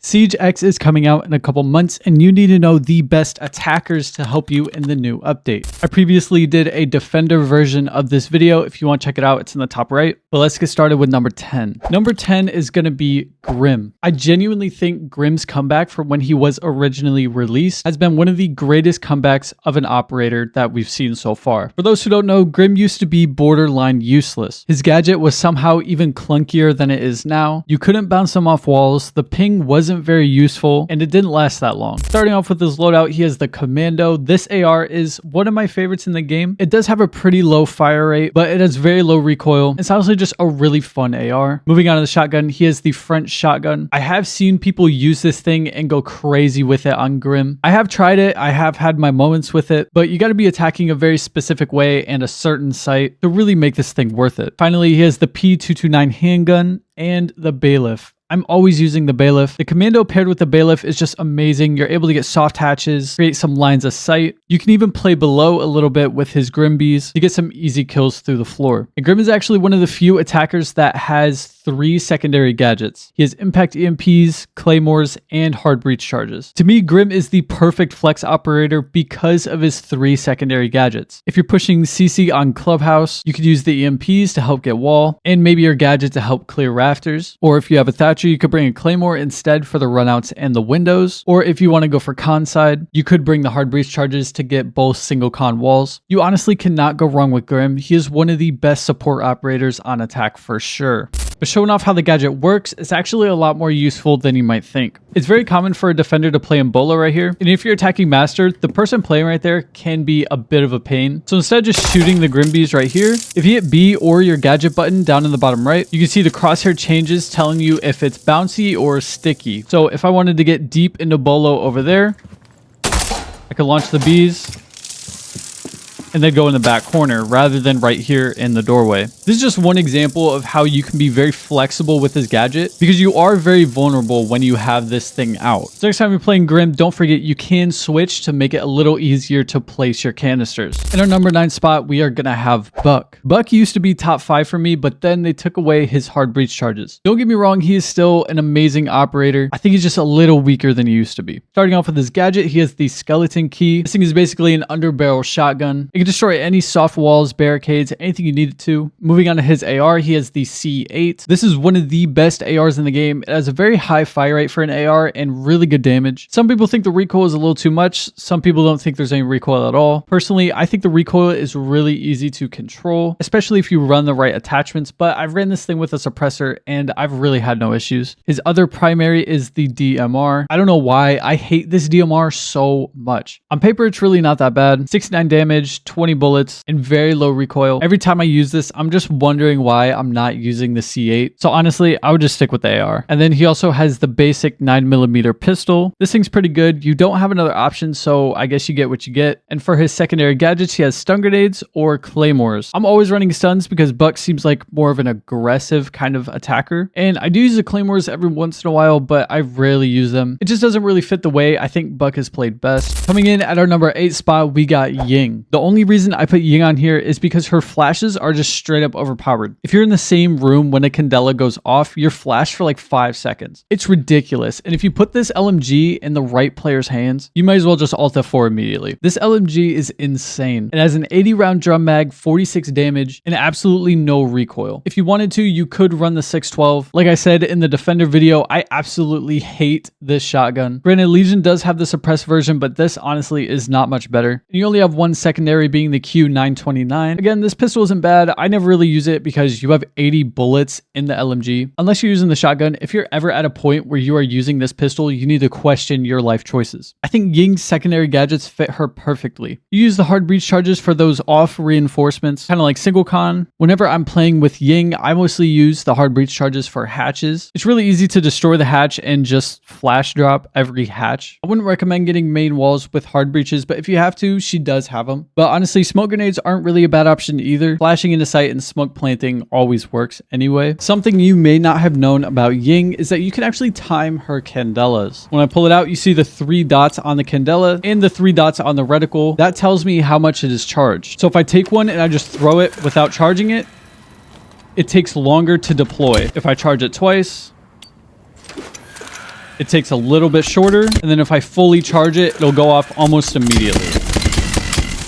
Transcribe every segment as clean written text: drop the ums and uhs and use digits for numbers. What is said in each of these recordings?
Siege X is coming out in a couple months, and you need to know the best attackers to help you in the new update. I previously did a defender version of this video. If you want to check it out, it's in the top right. But let's get started with number 10. Number 10 is going to be Grim. I genuinely think Grim's comeback from when he was originally released has been one of the greatest comebacks of an operator that we've seen so far. For those who don't know, Grim used to be borderline useless. His gadget was somehow even clunkier than it is now. You couldn't bounce him off walls. The ping wasn't very useful, and it didn't last that long. Starting off with his loadout, he has the Commando. This AR is one of my favorites in the game. It does have a pretty low fire rate, but it has very low recoil. It's honestly just a really fun AR. Moving on to the shotgun, he has the French shotgun. I have seen people use this thing and go crazy with it on Grim. I have tried it. I have had my moments with it, but you got to be attacking a very specific way and a certain site to really make this thing worth it. Finally, he has the P229 handgun and the Bailiff. I'm always using the Bailiff. The Commando paired with the Bailiff is just amazing. You're able to get soft hatches, create some lines of sight. You can even play below a little bit with his Grimbees to get some easy kills through the floor. And Grim is actually one of the few attackers that has 3 secondary gadgets. He has impact EMPs, claymores, and hard breach charges. To me, Grim is the perfect flex operator because of his 3 secondary gadgets. If you're pushing CC on Clubhouse, you could use the EMPs to help get wall, and maybe your gadget to help clear rafters. Or if you have a Thatcher, you could bring a Claymore instead for the runouts and the windows. Or if you want to go for con side, you could bring the hard breach charges to get both single con walls. You honestly cannot go wrong with Grim. He is one of the best support operators on attack for sure. But showing off how the gadget works is actually a lot more useful than you might think. It's very common for a defender to play Ebola right here. And if you're attacking Master, the person playing right there can be a bit of a pain. So instead of just shooting the Grimbees right here, if you hit B or your gadget button down in the bottom right, you can see the crosshair changes telling you if it's bouncy or sticky. So if I wanted to get deep into Bolo over there, I could launch the bees and then go in the back corner rather than right here in the doorway. This is just one example of how you can be very flexible with this gadget because you are very vulnerable when you have this thing out. So next time you're playing Grim, don't forget you can switch to make it a little easier to place your canisters. In our number 9 spot, we are gonna have Buck. Buck used to be top 5 for me, but then they took away his hard breach charges. Don't get me wrong, he is still an amazing operator. I think he's just a little weaker than he used to be. Starting off with his gadget, he has the skeleton key. This thing is basically an underbarrel shotgun. It can destroy any soft walls, barricades, anything you need it to. Moving on to his AR, he has the C8. This is one of the best ARs in the game. It has a very high fire rate for an AR and really good damage. Some people think the recoil is a little too much. Some people don't think there's any recoil at all. Personally, I think the recoil is really easy to control, especially if you run the right attachments, but I've ran this thing with a suppressor and I've really had no issues. His other primary is the DMR. I don't know why. I hate this DMR so much. On paper, it's really not that bad. 69 damage, 20 bullets, and very low recoil. Every time I use this, I'm just wondering why I'm not using the C8. So honestly, I would just stick with the AR. And then he also has the basic 9mm pistol. This thing's pretty good. You don't have another option, so I guess you get what you get. And for his secondary gadgets, he has stun grenades or claymores. I'm always running stuns because Buck seems like more of an aggressive kind of attacker. And I do use the claymores every once in a while, but I rarely use them. It just doesn't really fit the way I think Buck has played best. Coming in at our number 8 spot, we got Ying. The only reason I put Ying on here is because her flashes are just straight up overpowered. If you're in the same room when a Candela goes off, you're flashed for like 5 seconds. It's ridiculous. And if you put this LMG in the right player's hands, you might as well just Alt F4 immediately. This LMG is insane. It has an 80 round drum mag, 46 damage, and absolutely no recoil. If you wanted to, you could run the 612. Like I said in the Defender video, I absolutely hate this shotgun. Granted, Legion does have the suppressed version, but this honestly is not much better. You only have one secondary being the Q929. Again, this pistol isn't bad. I never really use it because you have 80 bullets in the LMG. Unless you're using the shotgun, if you're ever at a point where you are using this pistol, you need to question your life choices. I think Ying's secondary gadgets fit her perfectly. You use the hard breach charges for those off reinforcements, kind of like single con. Whenever I'm playing with Ying, I mostly use the hard breach charges for hatches. It's really easy to destroy the hatch and just flash drop every hatch. I wouldn't recommend getting main walls with hard breaches, but if you have to, she does have them. But honestly, smoke grenades aren't really a bad option either. Flashing into sight and smoke planting always works anyway. Something you may not have known about Ying is that you can actually time her candelas. When I pull it out, you see the 3 dots on the candela and the 3 dots on the reticle. That tells me how much it is charged. So if I take one and I just throw it without charging it, it takes longer to deploy. If I charge it twice, it takes a little bit shorter. And then if I fully charge it, it'll go off almost immediately.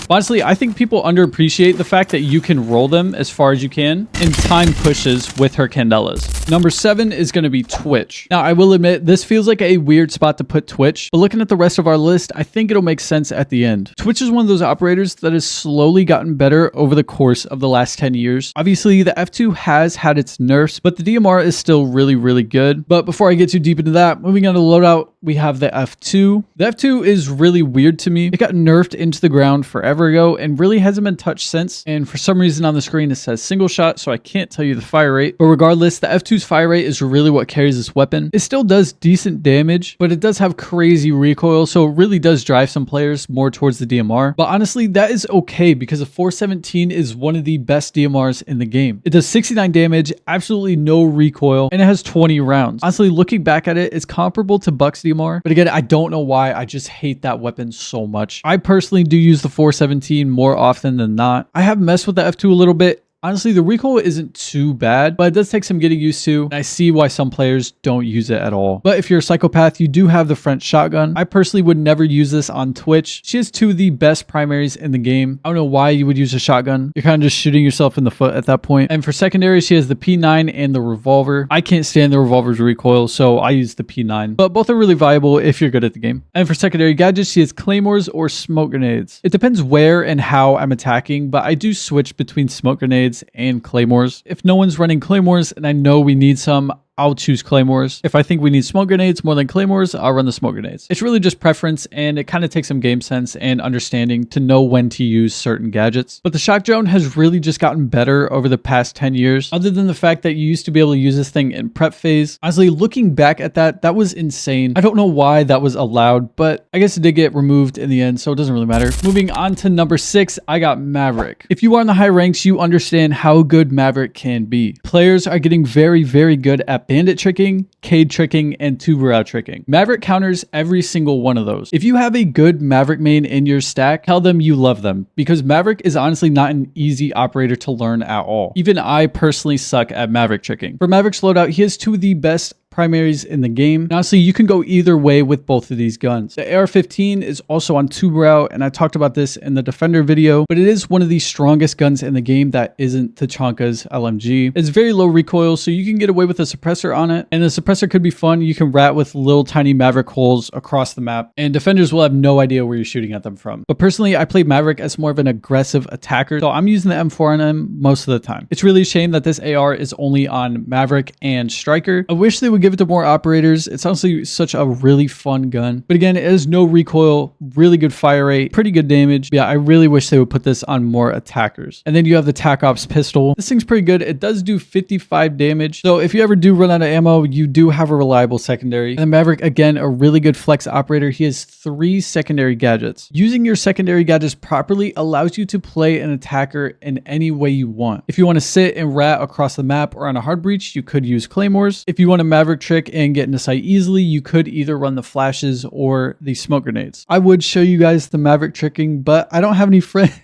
Honestly, I think people underappreciate the fact that you can roll them as far as you can in time pushes with her Candelas. Number 7 is going to be Twitch. Now, I will admit, this feels like a weird spot to put Twitch, but looking at the rest of our list, I think it'll make sense at the end. Twitch is one of those operators that has slowly gotten better over the course of the last 10 years. Obviously, the F2 has had its nerfs, but the DMR is still really, really good. But before I get too deep into that, moving on to the loadout, we have the F2. The F2 is really weird to me. It got nerfed into the ground forever ago and really hasn't been touched since. And for some reason on the screen, it says single shot, so I can't tell you the fire rate. But regardless, the F2's fire rate is really what carries this weapon. It still does decent damage, but it does have crazy recoil, so it really does drive some players more towards the DMR. But honestly, that is okay because the 417 is one of the best DMRs in the game. It does 69 damage, absolutely no recoil, and it has 20 rounds. Honestly, looking back at it, it's comparable to Buck's DMR, but again, I don't know why. I just hate that weapon so much. I personally do use the 417 more often than not. I have messed with the F2 a little bit. Honestly, the recoil isn't too bad, but it does take some getting used to. And I see why some players don't use it at all. But if you're a psychopath, you do have the French shotgun. I personally would never use this on Twitch. She has 2 of the best primaries in the game. I don't know why you would use a shotgun. You're kind of just shooting yourself in the foot at that point. And for secondary, she has the P9 and the revolver. I can't stand the revolver's recoil, so I use the P9. But both are really viable if you're good at the game. And for secondary gadgets, she has claymores or smoke grenades. It depends where and how I'm attacking, but I do switch between smoke grenades and claymores. If no one's running claymores and I know we need some, I'll choose claymores. If I think we need smoke grenades more than claymores, I'll run the smoke grenades. It's really just preference, and it kind of takes some game sense and understanding to know when to use certain gadgets. But the shock drone has really just gotten better over the past 10 years, other than the fact that you used to be able to use this thing in prep phase. Honestly, looking back at that, that was insane. I don't know why that was allowed, but I guess it did get removed in the end, so it doesn't really matter. Moving on to number 6, I got Maverick. If you are in the high ranks, you understand how good Maverick can be. Players are getting very, very good at bandit tricking, Cade tricking, and two-brow tricking. Maverick counters every single one of those. If you have a good Maverick main in your stack, tell them you love them, because Maverick is honestly not an easy operator to learn at all. Even I personally suck at Maverick tricking. For Maverick's loadout, he has 2 of the best primaries in the game. And honestly, you can go either way with both of these guns. The AR-15 is also on two-brow, and I talked about this in the Defender video, but it is one of the strongest guns in the game that isn't Tachanka's LMG. It's very low recoil, so you can get away with a suppressor on it, and the suppressor could be fun. You can rat with little tiny Maverick holes across the map, and defenders will have no idea where you're shooting at them from. But personally, I play Maverick as more of an aggressive attacker, so I'm using the M4 on him most of the time. It's really a shame that this AR is only on Maverick and Striker. I wish they would give it to more operators. It's honestly such a really fun gun, but again, it has no recoil, really good fire rate, pretty good damage. Yeah, I really wish they would put this on more attackers. And then you have the Tac Ops pistol. This thing's pretty good. It does do 55 damage, so if you ever do run out of ammo, you do have a reliable secondary. And the Maverick, again, a really good flex operator. He has 3 secondary gadgets. Using your secondary gadgets properly allows you to play an attacker in any way you want. If you want to sit and rat across the map or on a hard breach, you could use claymores. If you want a Maverick trick and get into sight easily, you could either run the flashes or the smoke grenades. I would show you guys the Maverick tricking, but I don't have any friends.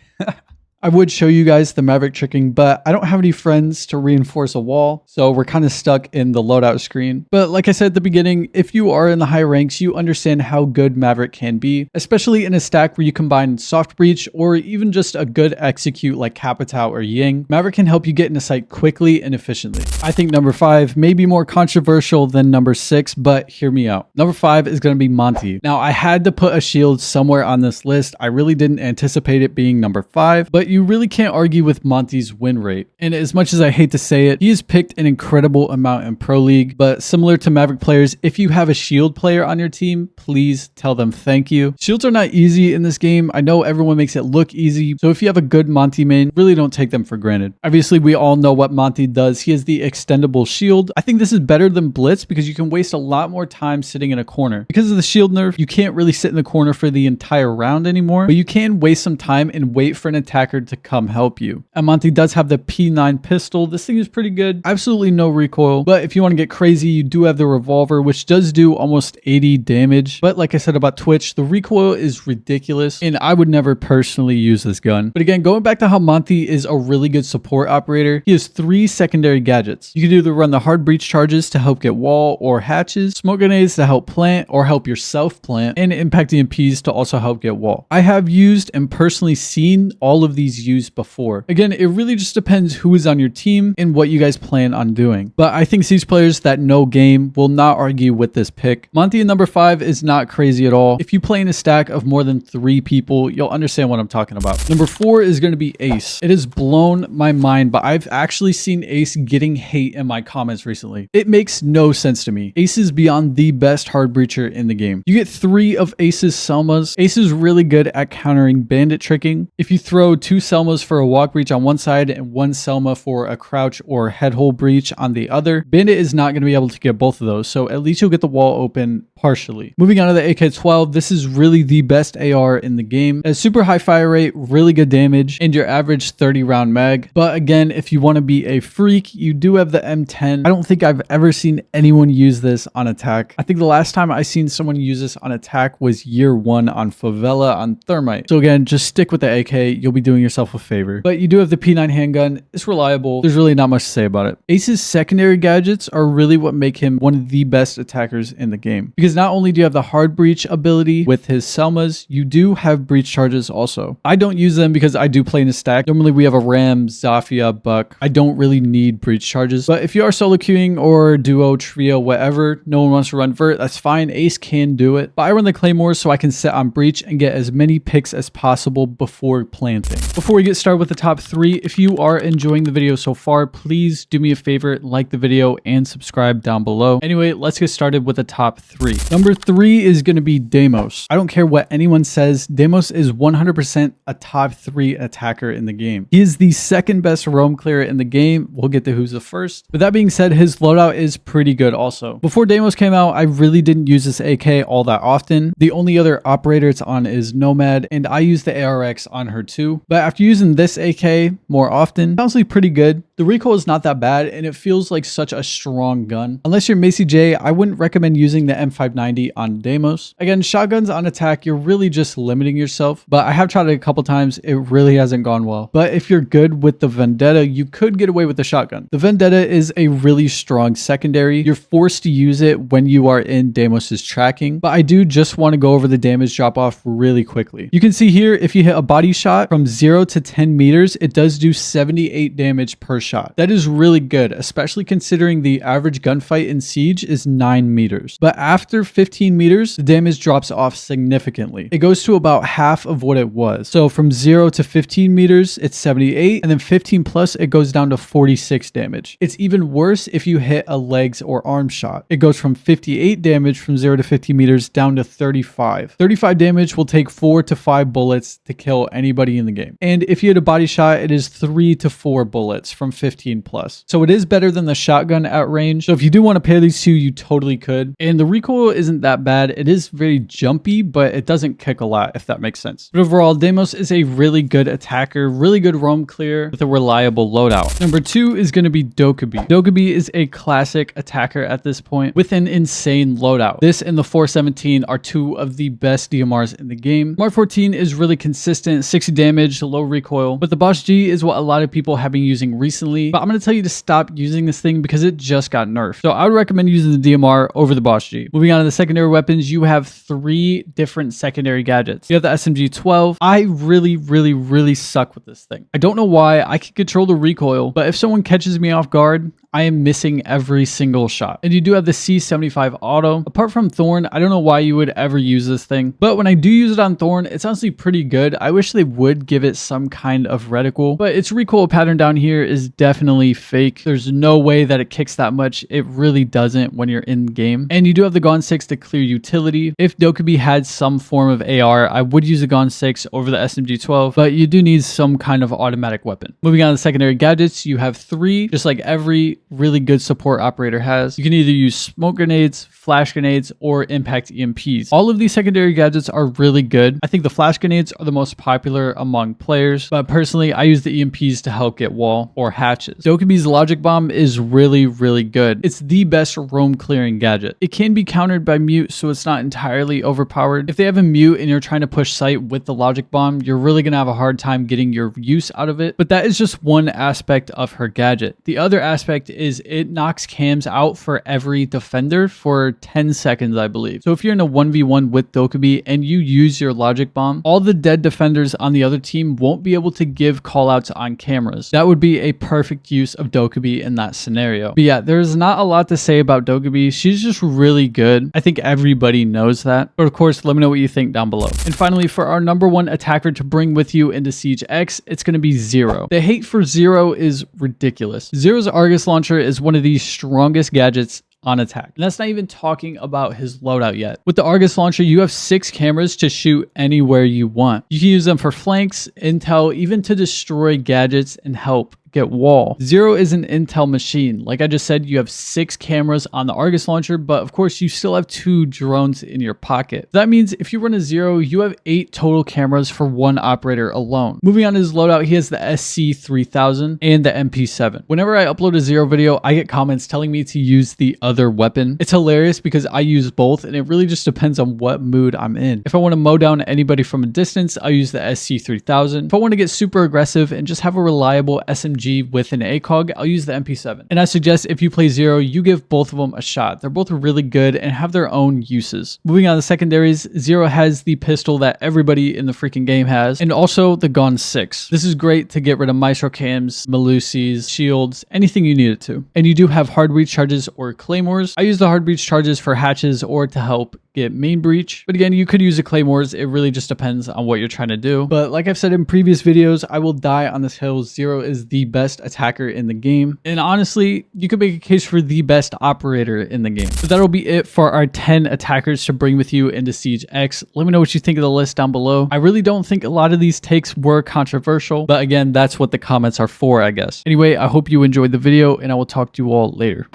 I would show you guys the Maverick tricking, but I don't have any friends to reinforce a wall, so we're kind of stuck in the loadout screen. But like I said at the beginning, if you are in the high ranks, you understand how good Maverick can be, especially in a stack where you combine soft breach or even just a good execute like Capitao or Ying. Maverick can help you get into sight quickly and efficiently. I think number 5 may be more controversial than number 6, but hear me out. Number 5 is going to be Monty. Now, I had to put a shield somewhere on this list. I really didn't anticipate it being number 5, but you really can't argue with Monty's win rate. And as much as I hate to say it, he has picked an incredible amount in Pro League, but similar to Maverick players, if you have a shield player on your team, please tell them thank you. Shields are not easy in this game. I know everyone makes it look easy, so if you have a good Monty main, really don't take them for granted. Obviously, we all know what Monty does. He has the extendable shield. I think this is better than Blitz because you can waste a lot more time sitting in a corner. Because of the shield nerf, you can't really sit in the corner for the entire round anymore, but you can waste some time and wait for an attacker to come help you. And Monty does have the P9 pistol. This thing is pretty good. Absolutely no recoil. But if you want to get crazy, you do have the revolver, which does do almost 80 damage. But like I said about Twitch, the recoil is ridiculous, and I would never personally use this gun. But again, going back to how Monty is a really good support operator, he has 3 secondary gadgets. You can either run the hard breach charges to help get wall or hatches, smoke grenades to help plant or help yourself plant, and impact EMPs to also help get wall. I have used and personally seen all of these used before. Again, it really just depends who is on your team and what you guys plan on doing. But I think Siege players that know game will not argue with this pick. Monty in number 5 is not crazy at all. If you play in a stack of more than 3 people, you'll understand what I'm talking about. Number 4 is going to be Ace. It has blown my mind, but I've actually seen Ace getting hate in my comments recently. It makes no sense to me. Ace is beyond the best hard breacher in the game. You get 3 of Ace's Selmas. Ace is really good at countering bandit tricking. If you throw 2 Selmas for a walk breach on one side and 1 Selma for a crouch or head hole breach on the other, bandit is not going to be able to get both of those, so at least you'll get the wall open partially. Moving on to the AK-12, this is really the best AR in the game. A super high fire rate, really good damage, and your average 30 round mag. But again, if you want to be a freak, you do have the M10. I don't think I've ever seen anyone use this on attack. I think the last time I seen someone use this on attack was year 1 on Favela on Thermite. So again, just stick with the AK. You'll be doing yourself a favor. But you do have the P9 handgun. It's reliable. There's really not much to say about it. Ace's secondary gadgets are really what make him one of the best attackers in the game. Because not only do you have the hard breach ability with his Selmas, you do have breach charges also. I don't use them because I do play in a stack. Normally we have a Ram, Zafia, Buck. I don't really need breach charges. But if you are solo queuing or duo, trio, whatever, no one wants to run vert, that's fine. Ace can do it. But I run the Claymores so I can set on breach and get as many picks as possible before planting. Before we get started with the top 3, if you are enjoying the video so far, please do me a favor, like the video and subscribe down below. Anyway, let's get started with the top 3. Number 3 is going to be Damos. I don't care what anyone says, Damos is 100% a top 3 attacker in the game. He is the second best roam clearer in the game. We'll get to who's the first. But that being said, his loadout is pretty good also. Before Damos came out, I really didn't use this AK all that often. The only other operator it's on is Nomad, and I use the ARX on her too. But after using this AK more often, it's honestly pretty good. The recoil is not that bad, and it feels like such a strong gun. Unless you're Macy J, I wouldn't recommend using the M590 on Damos. Again, shotguns on attack, you're really just limiting yourself, but I have tried it a couple times. It really hasn't gone well. But if you're good with the Vendetta, you could get away with the shotgun. The Vendetta is a really strong secondary. You're forced to use it when you are in Damos's tracking, but I do just want to go over the damage drop off really quickly. You can see here, if you hit a body shot from 0 to 10 meters, it does do 78 damage per shot. That is really good, especially considering the average gunfight in Siege is 9 meters. But after 15 meters, the damage drops off significantly. It goes to about half of what it was. So from 0 to 15 meters, it's 78, and then 15 plus, it goes down to 46 damage. It's even worse if you hit a legs or arm shot. It goes from 58 damage from 0 to 15 meters down to 35. 35 damage will take 4 to 5 bullets to kill anybody in the game. And if you hit a body shot, it is 3 to 4 bullets from 15 plus. So it is better than the shotgun at range. So if you do want to pair these two, you totally could. And the recoil isn't that bad. It is very jumpy, but it doesn't kick a lot, if that makes sense. But overall, Damos is a really good attacker, really good roam clear with a reliable loadout. Number 2 is going to be Dokabe. Dokabe is a classic attacker at this point with an insane loadout. This and the 417 are 2 of the best DMRs in the game. Mark 14 is really consistent, 60 damage, low recoil, but the Boss G is what a lot of people have been using recently. But I'm going to tell you to stop using this thing because it just got nerfed. So I would recommend using the DMR over the Boss G. Moving on to the secondary weapons, you have 3 different secondary gadgets. You have the SMG-12. I really suck with this thing. I don't know why. I can control the recoil, but if someone catches me off guard, I am missing every single shot. And you do have the C75 auto. Apart from Thorn, I don't know why you would ever use this thing, but when I do use it on Thorn, it's honestly pretty good. I wish they would give it some kind of reticle, but its recoil pattern down here is definitely fake. There's no way that it kicks that much. It really doesn't when you're in game. And you do have the Gon 6 to clear utility. If Dokabe had some form of AR, I would use the Gon 6 over the SMG-12, but you do need some kind of automatic weapon. Moving on to secondary gadgets, you have 3, just like every really good support operator has. You can either use smoke grenades, flash grenades, or impact EMPs. All of these secondary gadgets are really good. I think the flash grenades are the most popular among players, but personally, I use the EMPs to help get wall or hatches. Dokabe's logic bomb is really good. It's the best roam clearing gadget. It can be countered by mute, so it's not entirely overpowered. If they have a mute and you're trying to push sight with the logic bomb, you're really gonna have a hard time getting your use out of it. But that is just one aspect of her gadget. The other aspect is it knocks cams out for every defender for 10 seconds, I believe. So if you're in a 1v1 with Dokabe and you use your logic bomb, all the dead defenders on the other team won't be able to give callouts on cameras. That would be a perfect use of Dokabe in that scenario. But yeah, there's not a lot to say about Dokabe. She's just really good. I think everybody knows that. But of course, let me know what you think down below. And finally, for our number 1 attacker to bring with you into Siege X, it's going to be Zero. The hate for Zero is ridiculous. Zero's Argus launcher is one of the strongest gadgets on attack. And that's not even talking about his loadout yet. With the Argus launcher, you have 6 cameras to shoot anywhere you want. You can use them for flanks, intel, even to destroy gadgets and help get wall. Zero is an intel machine. Like I just said, you have 6 cameras on the Argus launcher, but of course you still have 2 drones in your pocket. That means if you run a Zero, you have 8 total cameras for one operator alone. Moving on to his loadout, he has the SC3000 and the MP7. Whenever I upload a Zero video, I get comments telling me to use the other weapon. It's hilarious because I use both and it really just depends on what mood I'm in. If I want to mow down anybody from a distance, I'll use the SC3000. If I want to get super aggressive and just have a reliable SMG with an ACOG, I'll use the MP7. And I suggest if you play Zero, you give both of them a shot. They're both really good and have their own uses. Moving on to secondaries, Zero has the pistol that everybody in the freaking game has, and also the Gon 6. This is great to get rid of Maestro cams, Melusis, shields, anything you need it to. And you do have hard breach charges or claymores. I use the hard breach charges for hatches or to help get main breach. But again, you could use the claymores. It really just depends on what you're trying to do. But like I've said in previous videos, I will die on this hill. Zero is the best attacker in the game. And honestly, you could make a case for the best operator in the game. But that'll be it for our 10 attackers to bring with you into Siege X. Let me know what you think of the list down below. I really don't think a lot of these takes were controversial, but again, that's what the comments are for, I guess. Anyway, I hope you enjoyed the video and I will talk to you all later.